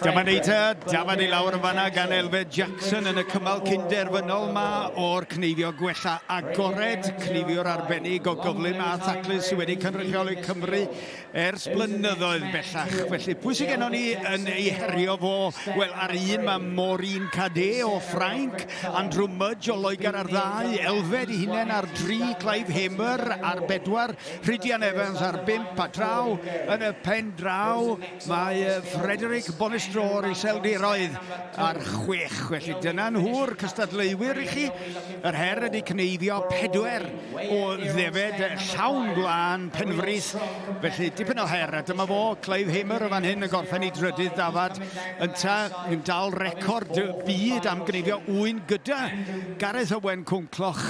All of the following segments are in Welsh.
Dyma ni te, dafod I lawr yn fanna gan Elfed Jackson yn y cymal cyn derfynol ma o'r Cneifio Gwellau agored, cneifiwr arbennig o gyflym a thaclus sydd wedi cynrychioli Cymru ers blynyddoedd bellach. Felly, pwy sydd gennym ni yn ei herio fo? Wel, ar un mae Maureen Cadet o Ffrainc, Andrew Mudge o Loegr ar 2, Elfed I hunain ar 3, Clive Hamer ar 4, Rhydian Evans ar 5 a draw. Yn y pen draw, mae Frederick Bonestro Iseldiroedd ar 6. Felly dyna nhw'r cystadleuwyr I chi. Yr her ydi cneifio 4 o ddefed llawn gwlân penfrith. Felly dipyn o her. A dyma fo, Clive Hamer o fan hyn yn gorffen I drydydd dafad. Yn dal record byd am gneifio 8 gyda Gareth Owen Cwncloch.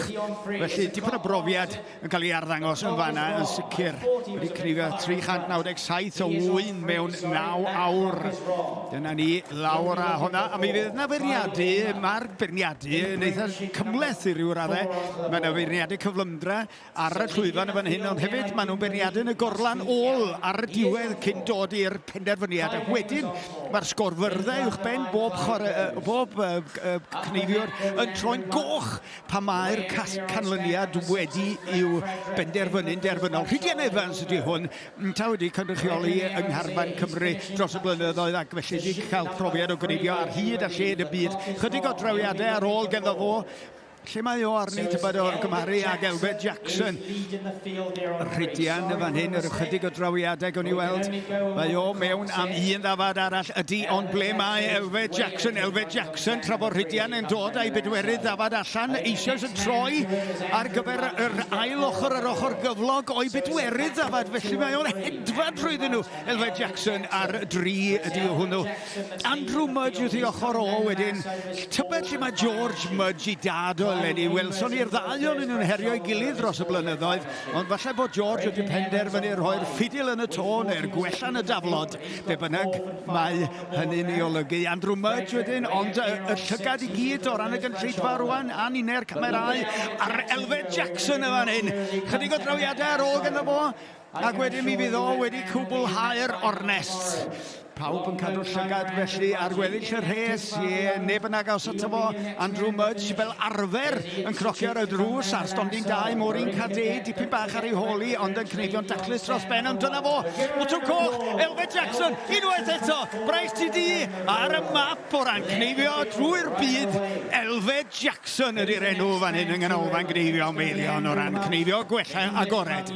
Felly dipyn o brofiad yn cael ei arddangos yn fanna yn sicr. Wedi cneifio 397 o 8 mewn 9 awr. Dyna ni lawr a hwnna. A mi fydd yna feirniadu, mae'r beirniadu yn eitha cymleth I ryw raddau. Mae yna feirniadu cyflymdra ar y llwyfan y fan hyn, ond hefyd mae nhw'n beirniadu yn y gorlan ôl ar y diwedd cyn dod i'r penderfyniad. Ac wedyn mae'r sgorfyrddau uwchben bob cneifiwr yn troi'n goch pa mae'r canlyniad wedi i'w benderfynu'n derfynol. Rhydian Evans ydy hwn, ta wedi cynrychioli yng Ngharfan Cymru dros y blynyddoedd ac felly wedi cael profiad o gneifio ar hyd a lled y byd. Chydig o drawiadau ar ôl genddo fo. Lle mae o arni tybed o gymharu ag Elfed Jackson. Rhydian y fan hyn, yr ychydig o drawiadau gawn ni weld. Mae o mewn am un ddafad arall ydy, ond ble mae Elfed Jackson? Elfed Jackson, tra bod Rhydian yn dod a'i bedwerydd ddafad allan, eisoes yn troi ar gyfer yr ail ochr, yr ochr gyflog o'i bedwerydd ddafad. Felly mae o'n hedfad rwyddyn nhw. Elfed Jackson ar 3 ydy hwnnw. Andrew Mudge wrth I ochr o wedyn. Tybed lle mae George Mudge I dad o Lenny Wilson i'r ddau o'n nhw'n herio I gilydd dros y blynyddoedd, ond falle bod George wedi penderfynu rhoi'r ffidil yn y to neu'r gwella yn y daflod. Be bynnag mae hynny'n ei olygu. Andrew Mudge wedyn, ond y llygad I gyd o ran y gynulleidfa rwan, a ninnau'r camerau ar Elfed Jackson y fan hyn. Chydig o drawiadau ar ôl gyda fo, ac wedyn mi fydd o wedi cwblhau'r ornest. Pawb yn cadw llygad felly ar gweddill y rhes. Neb yn agos ato fo. Andrew Mudge fel arfer yn crocio ar y drws ar stondin 2. Maureen Cadet dipyn bach ar ei holi ond yn cneifio'n daclus dros ben. Ond dyna fo. Mwtw coch. Elfed Jackson. Unwaith eto. Brais TD ar y map o ran cneifio drwy'r byd. Elfed Jackson ydy'r enw fan hyn yng nghanolfan gneifio meirion o ran cneifio gwella agored.